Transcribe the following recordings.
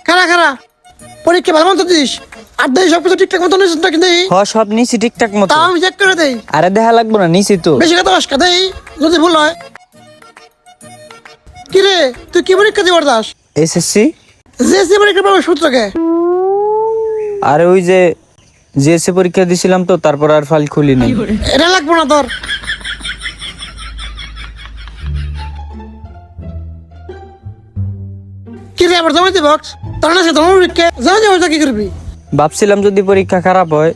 খারা খারা পরীক্ষা ভালো মতো দিস আর দেই সবকিছু ঠিকঠাক মতো নিস নাকি দেই সব নিছি ঠিকঠাক মতো। তাও আমি চেক করে দেই। আরে দেখা লাগবো না, নিছি তো। বেশি কথা বাসকা দেই যদি ভুল হয়। কি রে তুই কি পরীক্ষা দিবার দাস? এসএসসি। জেএসসি পরীক্ষা পাবো সূত্রকে? আরে ওই যে জিএসসি পরীক্ষা দিছিলাম তো, তারপর আর ফাইল খুলি নাই। এটা লাগবো না তোর। কি রে আবার জমা দিবক্স তোর না সে তোমার পরীক্ষা জমা দিবক্স কি করবি? ভাবছিলাম যদি পরীক্ষা খারাপ হয়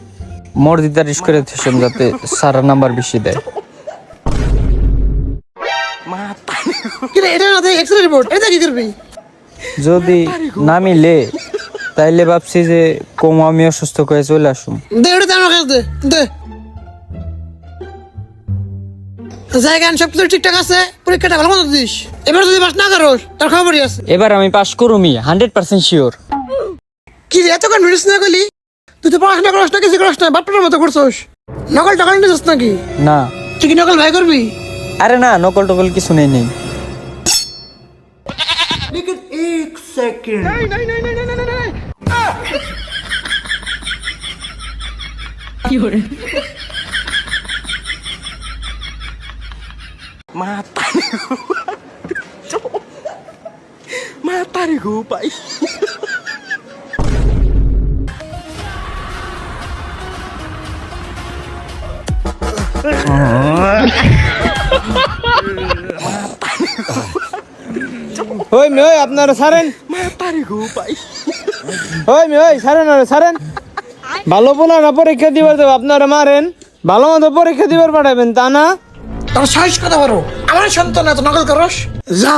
মর্দিতা রিস্ক করে দিছিলাম যাতে সারা নাম্বার বেশি দেয়। কি রে এটা না দেখ এক্সরে রিপোর্ট এটা কি করবি? যদি না মিলে তাইলে ভাবছি যে কম আমি অসুস্থ করে চলে আসুম। দে ওটা আমার কাছে দে দে। জায়গা সব কিছু ঠিকঠাক আছে, পরীক্ষাটা ভালো মতো দিস। এবার যদি পাস না করোস তার খবরই আছে। এবার আমি পাস করুমি 100% শিওর। কি রে এত কনফিডেন্স না করলি? তুই তো পড়াশোনা করস না, কিছু করস না, বাপটার মতো করছস। নকল টকল নিছিস নাকি? না তুই কি নকল ভাই করবি? আরে না, নকল টকল কিছু নেই নেই। ওই মেয়ে ওই আপনারা ছাড়েন। ওই মেয়ে ওই ছাড়েন, আরে ছাড়েন। ভালো বলা না পরীক্ষা দিবার দেবো, আপনারা মারেন। ভালো মতো পরীক্ষা দিবার পাঠাবেন তা না। তোর সাহস কথা বড়, আমার সন্তান এত নকল করস? যা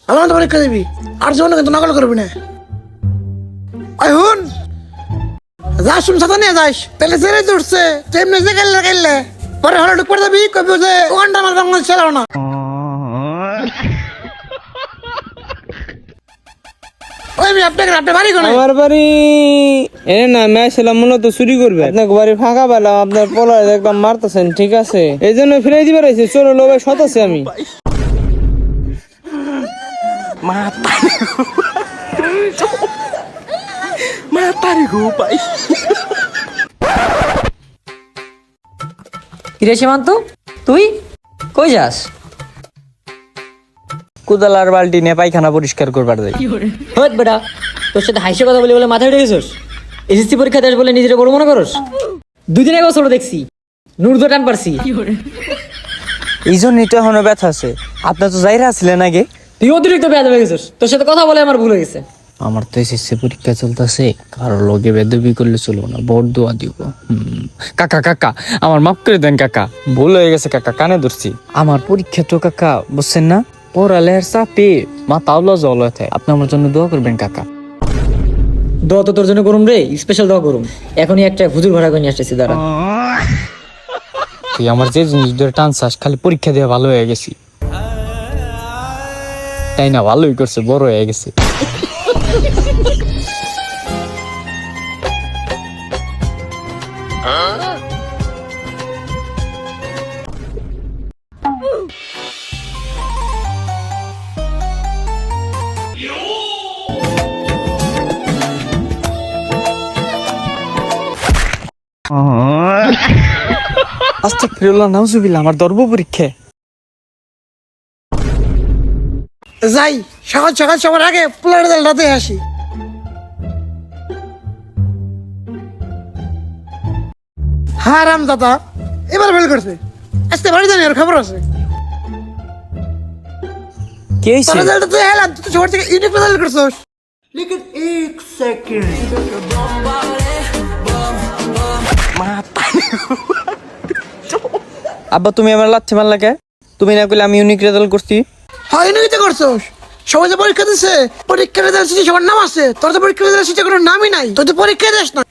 ভালো মতো পরীক্ষা দিবি, আর জীবনে কিন্তু নকল করবি না। ওই হুন যা শুন সাথে নিয়ে যাস, তাহলে জেরে উঠছে তেমনি যে গেলে গেলে পরে হলে ঢুক পড়ে যাবি, কবি যে ওখানটা আমার বাংলাদেশ চালাও না। ওই আমি আপনাকে আপনি বাড়ি কোনে? আমার বাড়ি এ না, আমি আসলাম মূলত চুরি করবে। আপনাকে বাড়ি ফাঁকা পেলাম, আপনার পোলার একদম মারতেছেন, ঠিক আছে এই জন্য ফিরে দিবার আইছি। চোর লোভে শত আছি আমি। কিরে সীমান্ত, তুই কই যাস? কুদালার বালতি নিয়ে পায়খানা পরিষ্কার করবার যাই। হট বেটা, তোর সাথে হাইসে কথা বলে বলে মাথায় উঠে গেছিস? এসএসসি পরীক্ষা দেশ বলে নিজের বড় মনে করস? 2 দিন আগে ছোট দেখছি, নুরদো টান পারছি। এই জন্যই তো এখনো ব্যথা আছে। আপনার তো যাইরা ছিলেন আগে। তুই অতিরিক্ত বেয়াদ হয়ে গেছিস, তোর সাথে কথা বলে আমার ভুল হয়ে গেছে। আমার তো এসএসসি পরীক্ষা চলতেছে, কারো লগে বেদবি করলে চলবো না, বড় দোয়া দিব। কাকা কাকা আমার মাফ করে দেন কাকা, ভুল হয়ে গেছে কাকা, কানে ধরছি। আমার পরীক্ষা তো কাকা বুঝছেন না, পড়ালেখার চাপে মাথা আউলা জল হয়ে থাকে। আপনি আমার জন্য দোয়া করবেন কাকা। দোয়া তো তোর জন্য করুম রে, স্পেশাল দোয়া করুম। এখনই একটা হুজুর ভাড়া করে নিয়ে আসতেছি, দাঁড়া। তুই আমার যে জিনিস ধরে টানছাস, খালি পরীক্ষা দিয়ে ভালো হয়ে গেছি। তাই না, ভালোই করছে, বড় হয়ে গেছে। আস্তাগফিরুল্লাহ, নাউজুবিল্লাহ, আমার ধর্ম পরীক্ষা। যাই সকাল সকাল সবার আগে পোলার রাতে আসি। হারাম দাদা এবার ফেল করছে, আজকে বাড়ি জানি আর খবর আছে। কে হইছে? তোর রেজাল্ট তো হেলাম, তুই তো সবার থেকে ইউনিক রেজাল্ট করছস। আব্বা তুমি আমার লাথি মারলা কে? তুমি না কইলে আমি ইউনিক রেজাল্ট করছি। হয় ইউনিক করছস? সবাই যে পরীক্ষা দিছে, পরীক্ষা রেজাল্ট শিটে সবার নাম আছে, তোর তো পরীক্ষা রেজাল্ট শিটে কোনো নামই নাই। তুই তো পরীক্ষা দিস না,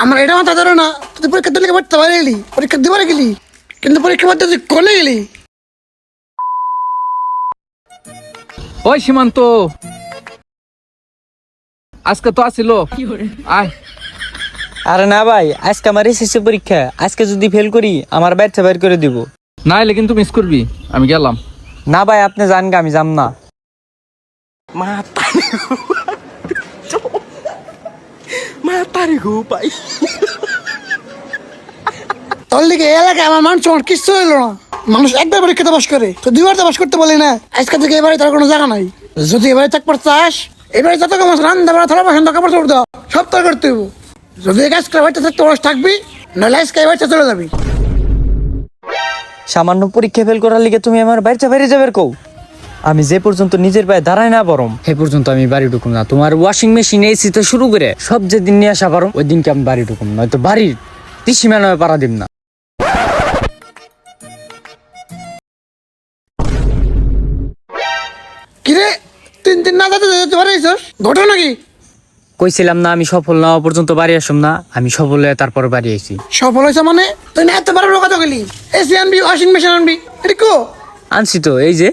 আমার এটা মাথা ধরো না। তুই পরীক্ষা দিলে পড়তে পারে গেলি, পরীক্ষা দিবার গেলি, কিন্তু পরীক্ষা পড়তে তুই কোনে গেলি? ওই সীমান্ত, আজকে তো আসিল, আয়। আরে না ভাই, আজকে আমার এসএসসি পরীক্ষা, আজকে যদি ফেল করি আমার বাচ্চা বের করে দিব। না এলে কিন্তু মিস করবি, আমি গেলাম। না ভাই আপনি জান, আমি যাম না। বাড়ি গো পাই। তোর লিগে এই এলাকায় আমার মানুষ আমার কিচ্ছু হইলো না। মানুষ একবার পরীক্ষাতে পাস করে, তো দুইবার তো পাস করতে বলি না। আজকে থেকে এবারে তার কোনো জায়গা নাই। যদি এবারে চাকপার চাস, এবারে যত কম রান্না বাড়া থালা বাসন কাপড় চোপড় দাও সব তোর করতে হইব। যদি এই কাজ করে বাড়িতে থাকতে বরস থাকবি, নইলে আজকে এই বাড়িতে চলে যাবি। সামান্য পরীক্ষা ফেল করার লিগে তুমি আমার বাইরে যাবে কও? আমি যে পর্যন্ত নিজের পায়ে দাঁড়াই না বরম সে পর্যন্ত আমি বাড়ি ঢুকুম না। তোমার ওয়াশিং মেশিন এসি তো শুরু করে সব যেদিন নিয়ে আসা পারো ওই দিনকে আমি বাড়ি ঢুকুম, নয়তো বাড়ির ত্রিসীমানা পাড়া দিম না। কিরে 3 না যেতে পারিস ঘটনা কি? কইছিলাম না আমি সফল না হওয়া পর্যন্ত বাড়ি আসুম না, আমি সফল হয়ে তারপর বাড়ি আইছি। সফল হয়েছে মানে তুই না এত বড় কথা গেলি, এসি আনবি ওয়াশিং মেশিন আনবি, এটা কো আনছি তো এই যে।